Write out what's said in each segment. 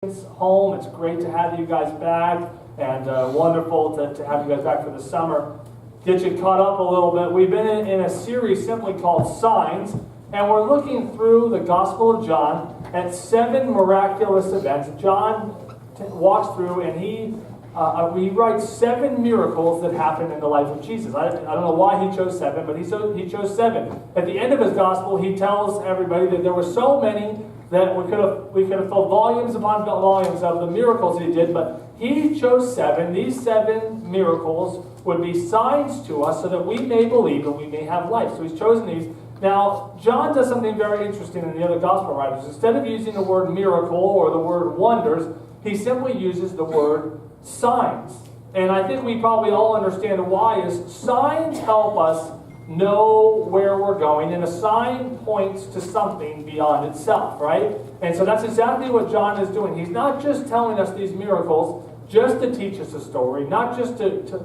home. It's great to have you guys back, and wonderful to have you guys back for the summer. Get you caught up a little bit. We've been in a series simply called Signs, and we're looking through the Gospel of John at 7 miraculous events. John walks through, and he writes 7 miracles that happened in the life of Jesus. I don't know why he chose 7, but he chose 7. At the end of his Gospel, he tells everybody that there were so many that we could have filled volumes upon volumes of the miracles he did, but he chose 7. These 7 miracles would be signs to us so that we may believe and we may have life. So he's chosen these. Now, John does something very interesting in the other gospel writers. Instead of using the word miracle or the word wonders, he simply uses the word signs. And I think we probably all understand why is signs help us know where we're going, and a sign points to something beyond itself, right? And so that's exactly what John is doing. He's not just telling us these miracles just to teach us a story, not just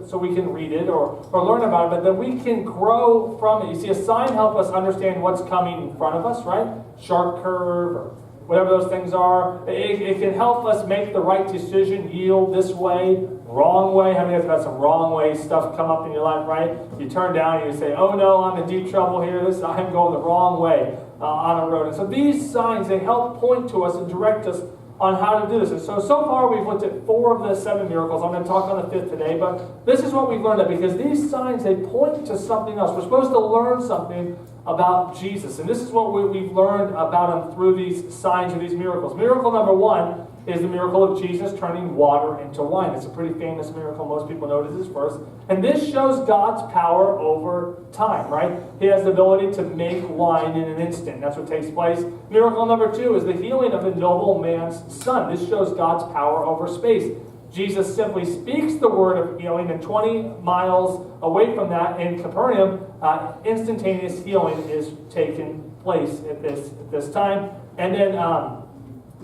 so we can read it or learn about it, but that we can grow from it. You see, a sign helps us understand what's coming in front of us, right? Sharp curve or whatever those things are. It can help us make the right decision, yield this way, wrong way. How many of you have had some wrong way stuff come up in your life, right? You turn down and you say, oh no, I'm in deep trouble here. I'm going the wrong way on a road. And so these signs, they help point to us and direct us on how to do this. And so far we've looked at 4 of the 7 miracles. I'm going to talk on the 5th today, but this is what we've learned, because these signs, they point to something else. We're supposed to learn something about Jesus. And this is what we've learned about him through these signs or these miracles. Miracle number 1 is the miracle of Jesus turning water into wine. It's a pretty famous miracle. Most people know this first. And this shows God's power over time, right? He has the ability to make wine in an instant. That's what takes place. Miracle number 2 is the healing of a nobleman's son. This shows God's power over space. Jesus simply speaks the word of healing, and 20 miles away from that in Capernaum, instantaneous healing is taking place at this time. And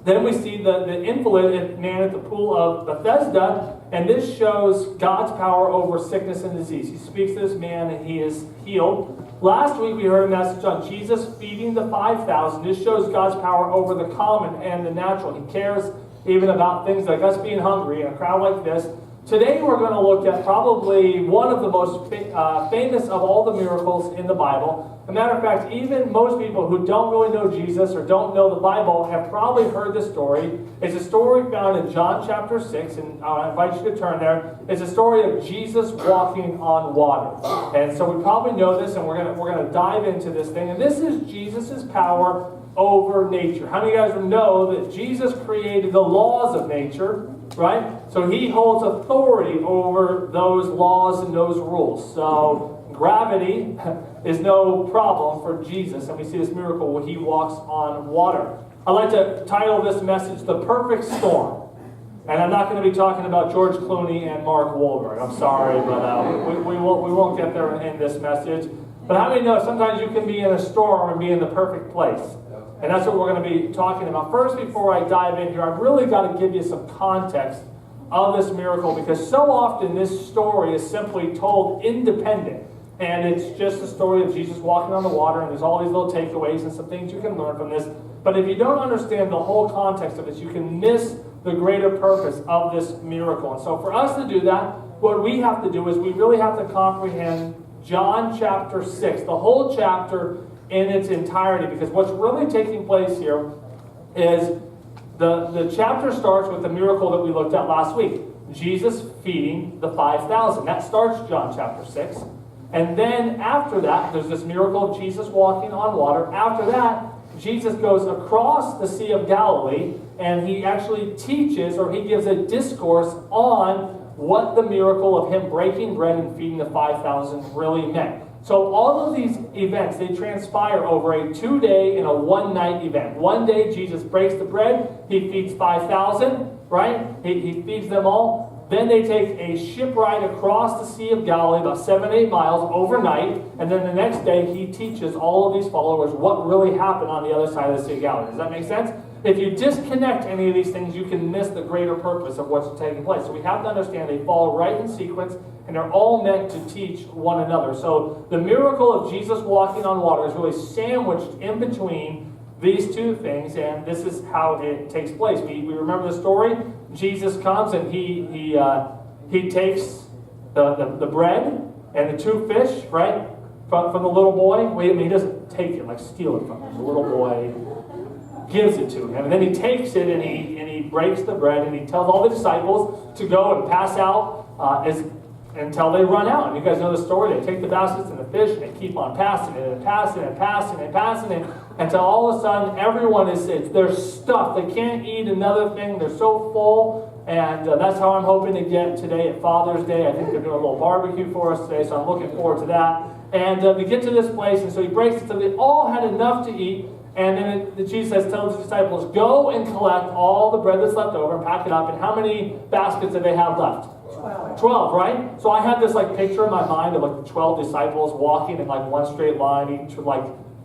then we see the invalid man at the pool of Bethesda, and this shows God's power over sickness and disease. He speaks to this man, and he is healed. Last week we heard a message on Jesus feeding the 5,000. This shows God's power over the common and the natural. He cares even about things like us being hungry in a crowd like this. Today we're going to look at probably one of the most famous of all the miracles in the Bible. As a matter of fact, even most people who don't really know Jesus or don't know the Bible have probably heard this story. It's a story found in John chapter 6, and I invite you to turn there. It's a story of Jesus walking on water. And so we probably know this, and we're going to dive into this thing. And this is Jesus' power over nature. How many of you guys know that Jesus created the laws of nature, right? So he holds authority over those laws and those rules. So gravity is no problem for Jesus. And we see this miracle where he walks on water. I'd like to title this message, The Perfect Storm. And I'm not going to be talking about George Clooney and Mark Wahlberg. I'm sorry, but we won't get there in this message. But how many know sometimes you can be in a storm and be in the perfect place? And that's what we're going to be talking about. First, before I dive in here, I've really got to give you some context of this miracle, because so often this story is simply told independent. And it's just a story of Jesus walking on the water, and there's all these little takeaways and some things you can learn from this. But if you don't understand the whole context of this, you can miss the greater purpose of this miracle. And so for us to do that, what we have to do is we really have to comprehend John chapter 6, the whole chapter in its entirety, because what's really taking place here is the chapter starts with the miracle that we looked at last week, Jesus feeding the 5,000. That starts John chapter 6. And then after that, there's this miracle of Jesus walking on water. After that, Jesus goes across the Sea of Galilee, and he actually teaches, or he gives a discourse on what the miracle of him breaking bread and feeding the 5,000 really meant. So all of these events, they transpire over a 2-day and a 1-night event. One day, Jesus breaks the bread. He feeds 5,000, right? He feeds them all. Then they take a ship ride across the Sea of Galilee, about 7-8 miles overnight. And then the next day, he teaches all of these followers what really happened on the other side of the Sea of Galilee. Does that make sense? If you disconnect any of these things, you can miss the greater purpose of what's taking place. So we have to understand they fall right in sequence, and they're all meant to teach one another. So the miracle of Jesus walking on water is really sandwiched in between these two things, and this is how it takes place. We remember the story. Jesus comes and he takes the bread and the two fish, right, from the little boy. Wait a minute, he doesn't take it, like steal it from him. The little boy gives it to him, and then he takes it and he breaks the bread, and he tells all the disciples to go and pass out until they run out. And you guys know the story. They take the baskets and the fish, and they keep on passing it and passing and passing and passing it until all of a sudden everyone they're stuffed. They can't eat another thing. They're so full. And that's how I'm hoping to get today at Father's Day. I think they're doing a little barbecue for us today, so I'm looking forward to that. And we get to this place, and so he breaks it so they all had enough to eat. And then Jesus tells his disciples, go and collect all the bread that's left over and pack it up. And how many baskets did they have left? 12, right? So I had this like picture in my mind of like the 12 disciples walking in like one straight line, each with like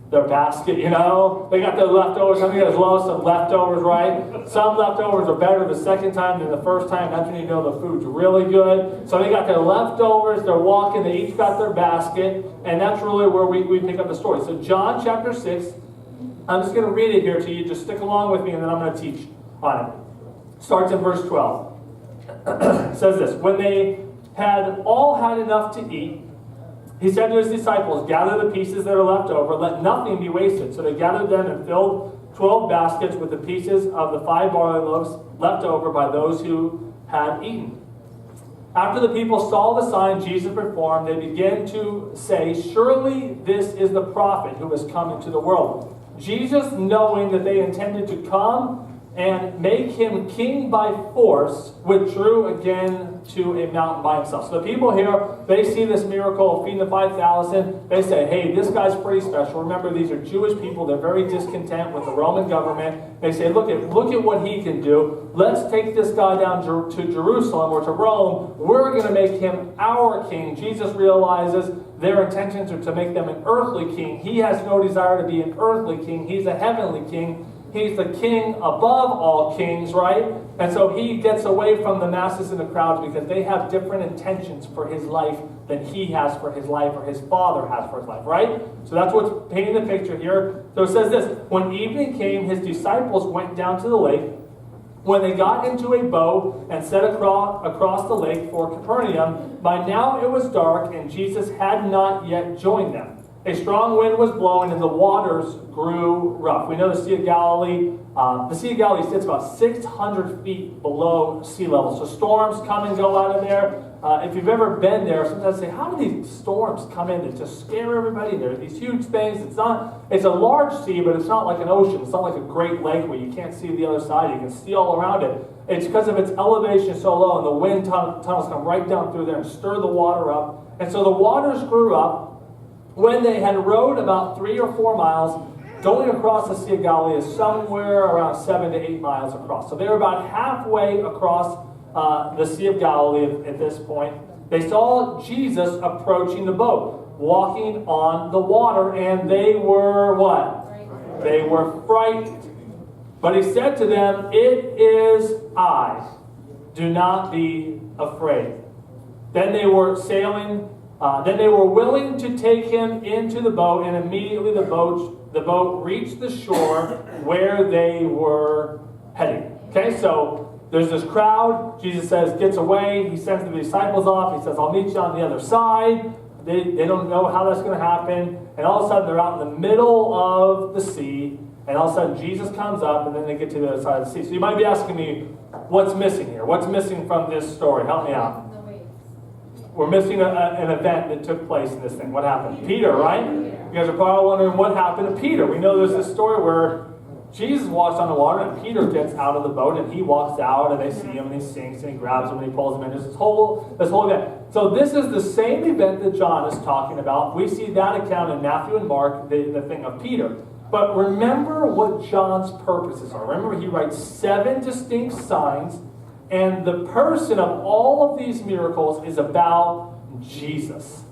their basket, you know? They got their leftovers. Some of you guys love some leftovers, right? Some leftovers are better the second time than the first time. That's when you know the food's really good. So they got their leftovers, they're walking, they each got their basket, and that's really where we pick up the story. So John chapter 6, I'm just going to read it here to you. Just stick along with me, and then I'm going to teach on it. Starts in verse 12. It says this, when they had all had enough to eat, he said to his disciples, gather the pieces that are left over, let nothing be wasted. So they gathered them and filled 12 baskets with the pieces of the 5 barley loaves left over by those who had eaten. After the people saw the sign Jesus performed, they began to say, surely this is the prophet who has come into the world. Jesus, knowing that they intended to come and make him king by force, withdrew again to a mountain by himself. So the people here, they see this miracle of feeding the 5,000. They say, hey, this guy's pretty special. Remember, these are Jewish people. They're very discontent with the Roman government. They say, look at what he can do. Let's take this guy down to Jerusalem or to Rome. We're going to make him our king. Jesus realizes their intentions are to make them an earthly king. He has no desire to be an earthly king. He's a heavenly king. He's the king above all kings, right? And so he gets away from the masses and the crowds because they have different intentions for his life than he has for his life or his father has for his life, right? So that's what's painting the picture here. So it says this, when evening came, his disciples went down to the lake. When they got into a boat and set across the lake for Capernaum, by now it was dark and Jesus had not yet joined them. A strong wind was blowing and the waters grew rough. We know the Sea of Galilee. The Sea of Galilee sits about 600 feet below sea level. So storms come and go out of there. If you've ever been there, sometimes say, how do these storms come in that just scare everybody? There are these huge things. It's a large sea, but it's not like an ocean. It's not like a great lake where you can't see the other side. You can see all around it. It's because of its elevation so low, and the wind tunnels come right down through there and stir the water up. And so the waters grew up. When they had rowed about 3 or 4 miles, going across the Sea of Galilee is somewhere around 7 to 8 miles across. So they were about halfway across the Sea of Galilee at this point. They saw Jesus approaching the boat, walking on the water, and they were what? They were frightened. But he said to them, it is I. Do not be afraid. Then they were willing to take him into the boat, and immediately the boat reached the shore where they were heading. Okay, so there's this crowd. Jesus says, gets away. He sends the disciples off. He says, I'll meet you on the other side. They don't know how that's going to happen. And all of a sudden, they're out in the middle of the sea. And all of a sudden, Jesus comes up, and then they get to the other side of the sea. So you might be asking me, what's missing here? What's missing from this story? Help me out. We're missing an event that took place in this thing. What happened? Peter, right? You guys are probably wondering what happened to Peter. We know there's this story where Jesus walks on the water and Peter gets out of the boat and he walks out and they see him and he sinks and he grabs him and he pulls him in. There's this whole event. So this is the same event that John is talking about. We see that account in Matthew and Mark, the thing of Peter. But remember what John's purposes are. Remember, he writes 7 distinct signs. And the person of all of these miracles is about Jesus.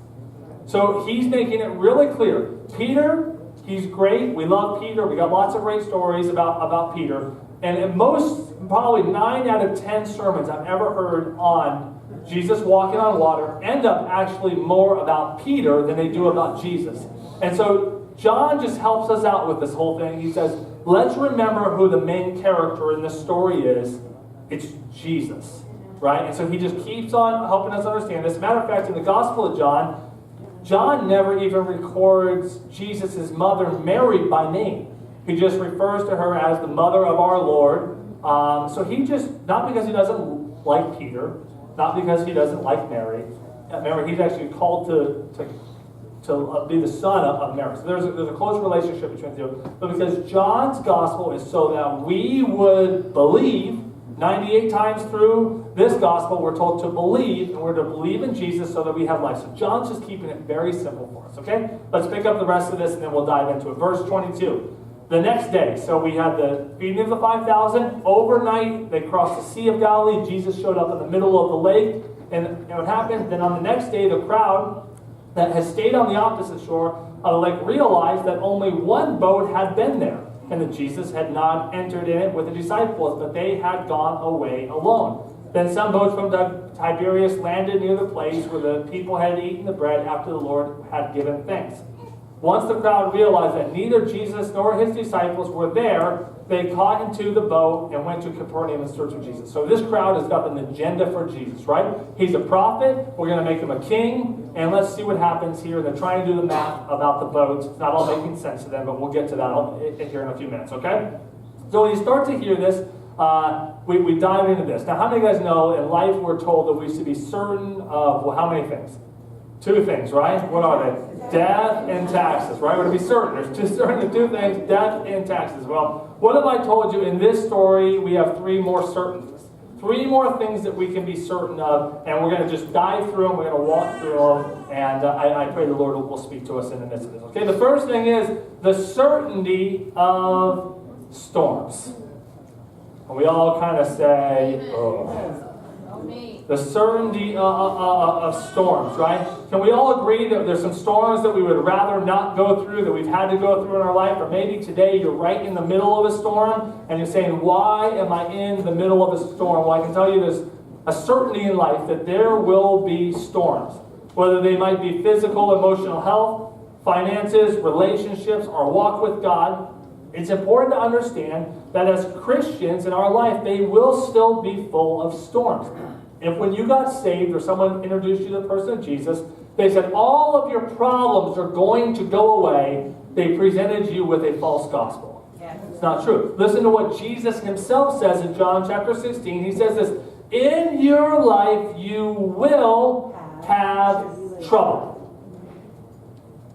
So he's making it really clear. Peter, he's great. We love Peter. We got lots of great stories about Peter. And in probably 9 out of 10 sermons I've ever heard on Jesus walking on water end up actually more about Peter than they do about Jesus. And so John just helps us out with this whole thing. He says, let's remember who the main character in this story is. It's Jesus, right? And so he just keeps on helping us understand this. As a matter of fact, in the Gospel of John, John never even records Jesus' mother Mary by name. He just refers to her as the mother of our Lord. So he just, not because he doesn't like Peter, not because he doesn't like Mary. Remember, he's actually called to be the son of Mary. So there's a close relationship between the two. But because John's gospel is so that we would believe, 98 times through this gospel, we're told to believe, and we're to believe in Jesus so that we have life. So John's just keeping it very simple for us, okay? Let's pick up the rest of this, and then we'll dive into it. Verse 22. The next day, so we had the feeding of the 5,000. Overnight, they crossed the Sea of Galilee. Jesus showed up in the middle of the lake. And what happened? Then on the next day, the crowd that had stayed on the opposite shore of the lake realized that only one boat had been there, and that Jesus had not entered in it with the disciples, but they had gone away alone. Then some boats from Tiberias landed near the place where the people had eaten the bread after the Lord had given thanks. Once the crowd realized that neither Jesus nor his disciples were there, they got into the boat and went to Capernaum in search of Jesus. So this crowd has got an agenda for Jesus, right? He's a prophet. We're going to make him a king. And let's see what happens here. They're trying to do the math about the boats. It's not all making sense to them, but we'll get to that here in a few minutes, okay? So when you start to hear this, we dive into this. Now, how many of you guys know in life we're told that we should be certain of, well, how many things? 2 things, right? What are they? Death and taxes, right? We're to be certain. There's just certain 2 things, death and taxes. Well, what have I told you? In this story, we have 3 more certainties. 3 more things that we can be certain of, and we're going to just dive through them. We're going to walk through them, and I pray the Lord will speak to us in the midst of this. Okay, the first thing is the certainty of storms. And we all kind of say, oh. The certainty of storms, right? Can we all agree that there's some storms that we would rather not go through, that we've had to go through in our life? Or maybe today you're right in the middle of a storm, and you're saying, why am I in the middle of a storm? Well, I can tell you there's a certainty in life that there will be storms. Whether they might be physical, emotional health, finances, relationships, our walk with God. It's important to understand that as Christians in our life, they will still be full of storms. If when you got saved or someone introduced you to the person of Jesus, they said all of your problems are going to go away, they presented you with a false gospel. Yes. It's not true. Listen to what Jesus himself says in John chapter 16. He says this, in your life you will have trouble.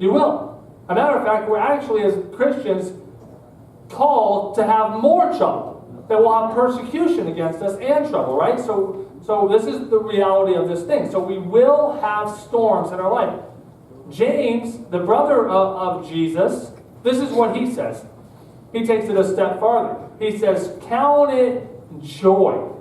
You will. As a matter of fact, we're actually as Christians called to have more trouble. That we'll have persecution against us and trouble, right? So this is the reality of this thing. So we will have storms in our life. James, the brother of Jesus, this is what he says. He takes it a step farther. He says, count it joy,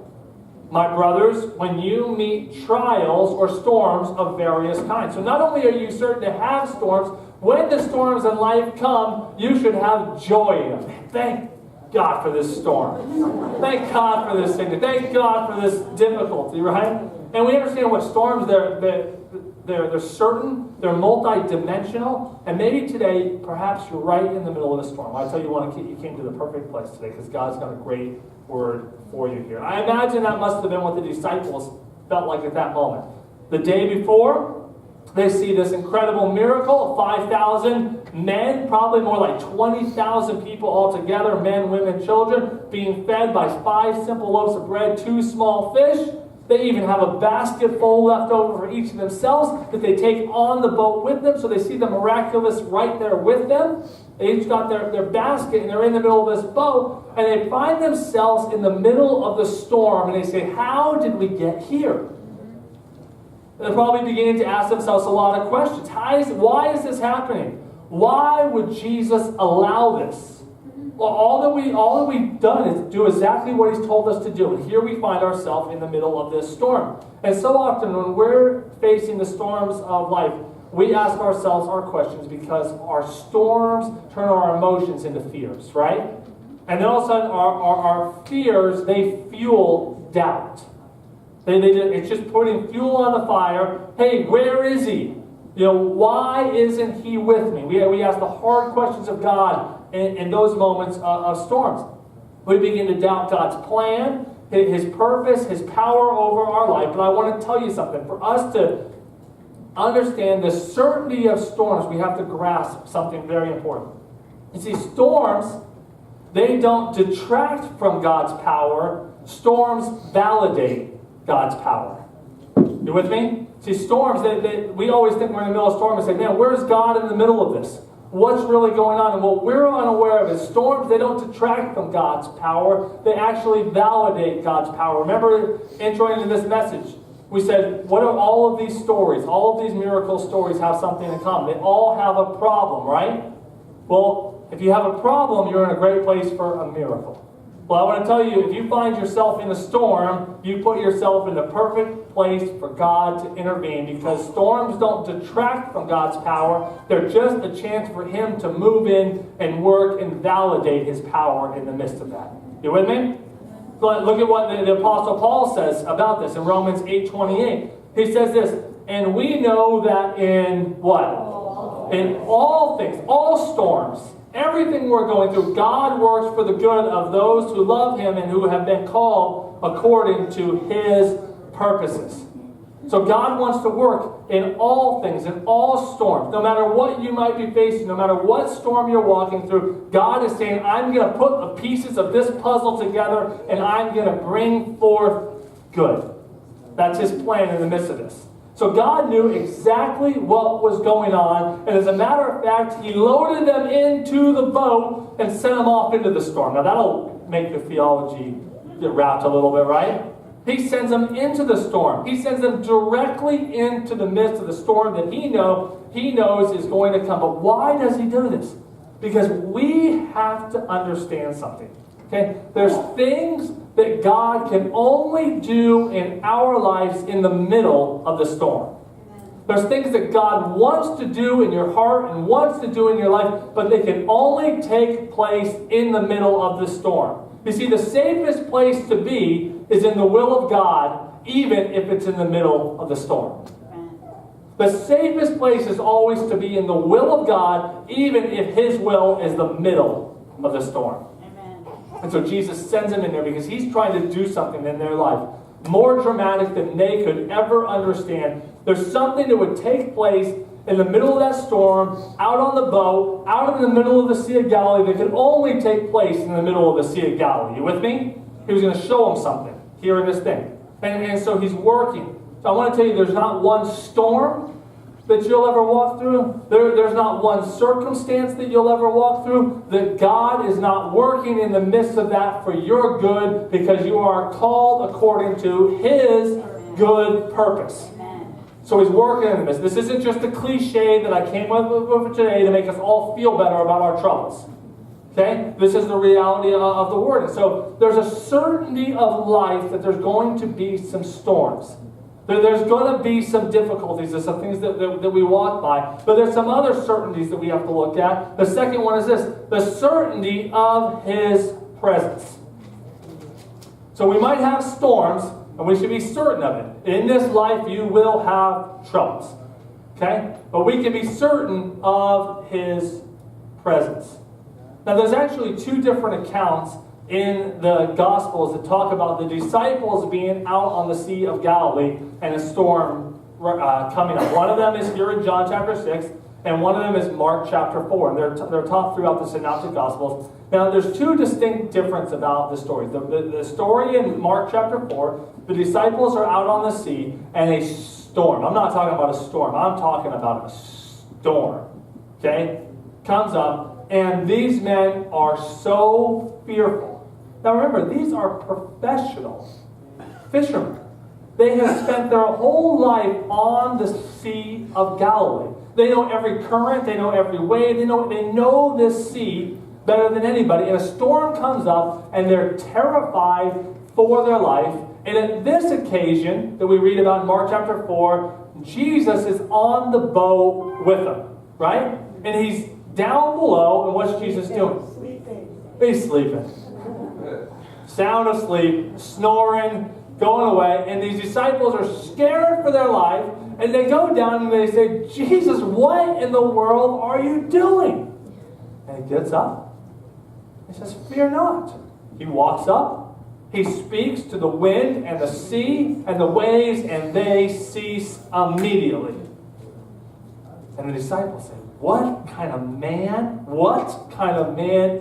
my brothers, when you meet trials or storms of various kinds. So not only are you certain to have storms, when the storms in life come, you should have joy in them. Thank God for this storm. Thank God for this thing. Thank God for this difficulty, right? And we understand what storms, they're certain, they're multi-dimensional, and maybe today, perhaps you're right in the middle of a storm. I tell you what, you came to the perfect place today because God's got a great word for you here. I imagine that must have been what the disciples felt like at that moment. The day before, they see this incredible miracle of 5,000 men, probably more like 20,000 people altogether, men, women, children, being fed by 5 simple loaves of bread, 2 small fish. They even have a basket full left over for each of themselves that they take on the boat with them. So they see the miraculous right there with them. They each got their basket and they're in the middle of this boat. And they find themselves in the middle of the storm. And they say, how did we get here? They're probably beginning to ask themselves a lot of questions. Why is this happening? Why would Jesus allow this? Well, all that we've done is do exactly what he's told us to do. And here we find ourselves in the middle of this storm. And so often when we're facing the storms of life, we ask ourselves our questions because our storms turn our emotions into fears, right? And then all of a sudden our fears, they fuel doubt. It's just putting fuel on the fire. Hey, where is he? Why isn't he with me? We ask the hard questions of God. in those moments of storms. We begin to doubt God's plan, His purpose, His power over our life. But I want to tell you something. For us to understand the certainty of storms, we have to grasp something very important. You see, storms, they don't detract from God's power. Storms validate God's power. You with me? See, storms, we always think we're in the middle of a storm and say, man, where's God in the middle of this? What's really going on? And what we're unaware of is storms, they don't detract from God's power. They actually validate God's power. Remember, entering into this message, we said, what are all of these stories? All of these miracle stories have something in common. They all have a problem, right? Well, if you have a problem, you're in a great place for a miracle. Well, I want to tell you, if you find yourself in a storm, you put yourself in the perfect place for God to intervene, because storms don't detract from God's power. They're just a chance for Him to move in and work and validate His power in the midst of that. You with me? Look at what the Apostle Paul says about this in Romans 8:28. He says this, and we know that in what? In all things, all storms, everything we're going through, God works for the good of those who love Him and who have been called according to His purposes. So God wants to work in all things, in all storms. No matter what you might be facing, no matter what storm you're walking through, God is saying, I'm going to put the pieces of this puzzle together and I'm going to bring forth good. That's His plan in the midst of this. So God knew exactly what was going on, and as a matter of fact, He loaded them into the boat and sent them off into the storm. Now that'll make the theology get wrapped a little bit, right? He sends them into the storm. He sends them directly into the midst of the storm that He knows is going to come. But why does He do this? Because we have to understand something. Okay? There's things that God can only do in our lives in the middle of the storm. There's things that God wants to do in your heart and wants to do in your life, but they can only take place in the middle of the storm. You see, the safest place to be is in the will of God, even if it's in the middle of the storm. The safest place is always to be in the will of God, even if His will is the middle of the storm. And so Jesus sends them in there because He's trying to do something in their life more dramatic than they could ever understand. There's something that would take place in the middle of that storm, out on the boat, out in the middle of the Sea of Galilee, that could only take place in the middle of the Sea of Galilee. You with me? He was going to show them something here in this thing. And so He's working. So I want to tell you, there's not one storm that you'll ever walk through. There's not one circumstance that you'll ever walk through that God is not working in the midst of that for your good, because you are called according to His good purpose. So He's working in the midst. This isn't just a cliche that I came up with today to make us all feel better about our troubles. Okay? This is the reality of the Word. And so there's a certainty of life that there's going to be some storms. There's going to be some difficulties. There's some things that we walk by. But there's some other certainties that we have to look at. The second one is this: the certainty of His presence. So we might have storms, and we should be certain of it. In this life, you will have troubles. Okay? But we can be certain of His presence. Now, there's actually two different accounts in the Gospels that talk about the disciples being out on the Sea of Galilee and a storm coming up. One of them is here in John chapter 6, and one of them is Mark chapter 4. And they're taught throughout the Synoptic Gospels. Now, there's two distinct differences about the story. The story in Mark chapter 4, the disciples are out on the sea, and a storm. I'm not talking about a storm. I'm talking about a storm. Okay? Comes up, and these men are so fearful. Now remember, these are professional fishermen. They have spent their whole life on the Sea of Galilee. They know every current, they know every wave, they know this sea better than anybody. And a storm comes up, and they're terrified for their life. And at this occasion that we read about in Mark chapter 4, Jesus is on the boat with them, right? And He's down below, and what's Jesus doing? He's sleeping. Sound asleep, snoring, going away, and these disciples are scared for their life, and they go down and they say, Jesus, what in the world are you doing? And He gets up, He says, fear not. He walks up. He speaks to the wind and the sea and the waves, and they cease immediately. And the disciples say, what kind of man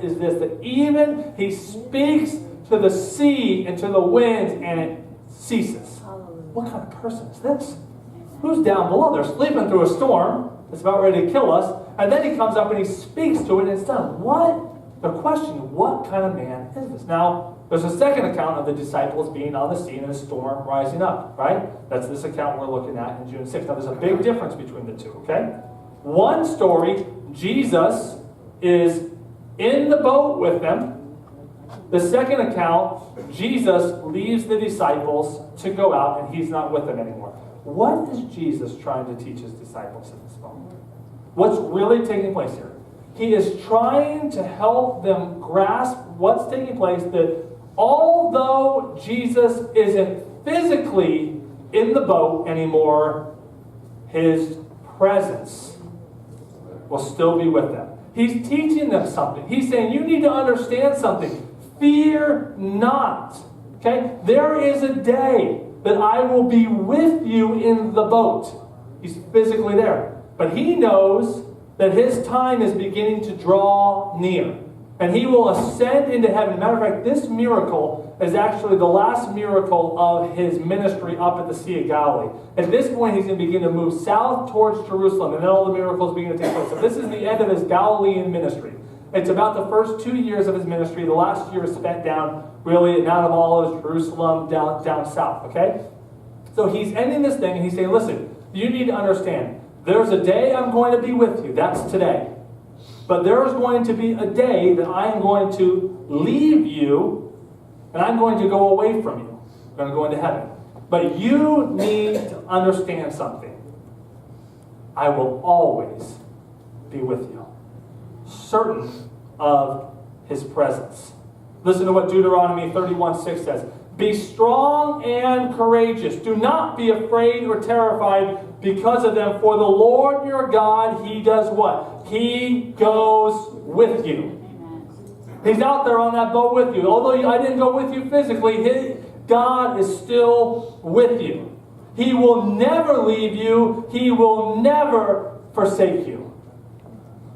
is this, that even he speaks to the sea and to the winds and it ceases? What kind of person is this? Who's down below? They're sleeping through a storm that's about ready to kill us, and then he comes up and he speaks to it and it's done. The question, what kind of man is this? Now, there's a second account of the disciples being on the sea and a storm rising up, right? That's this account we're looking at in June 6th. Now, there's a big difference between the two, okay? One story, Jesus is in the boat with them. The second account, Jesus leaves the disciples to go out and he's not with them anymore. What is Jesus trying to teach his disciples in this moment? What's really taking place here? He is trying to help them grasp what's taking place, that although Jesus isn't physically in the boat anymore, his presence will still be with them. He's teaching them something. He's saying, you need to understand something. Fear not. Okay? There is a day that I will be with you in the boat. He's physically there. But he knows that his time is beginning to draw near. And he will ascend into heaven. Matter of fact, this miracle is actually the last miracle of his ministry up at the Sea of Galilee. At this point, he's going to begin to move south towards Jerusalem, and then all the miracles begin to take place. So this is the end of his Galilean ministry. It's about the first 2 years of his ministry. The last year is spent down, really, at Mount of Olives, Jerusalem, down south, okay? So he's ending this thing, and he's saying, listen, you need to understand, there's a day I'm going to be with you. That's today. But there's going to be a day that I'm going to leave you, and I'm going to go away from you. I'm going to go into heaven. But you need to understand something. I will always be with you, certain of his presence. Listen to what Deuteronomy 31:6 says. Be strong and courageous. Do not be afraid or terrified because of them. For the Lord your God, he does what? He goes with you. He's out there on that boat with you. Although I didn't go with you physically, God is still with you. He will never leave you. He will never forsake you.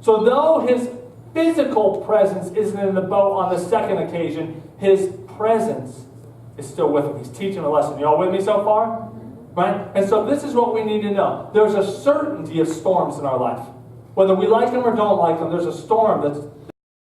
So though his physical presence isn't in the boat on the second occasion, his presence is still with him. He's teaching a lesson. You all with me so far? Right? And so this is what we need to know. There's a certainty of storms in our life. Whether we like them or don't like them, there's a storm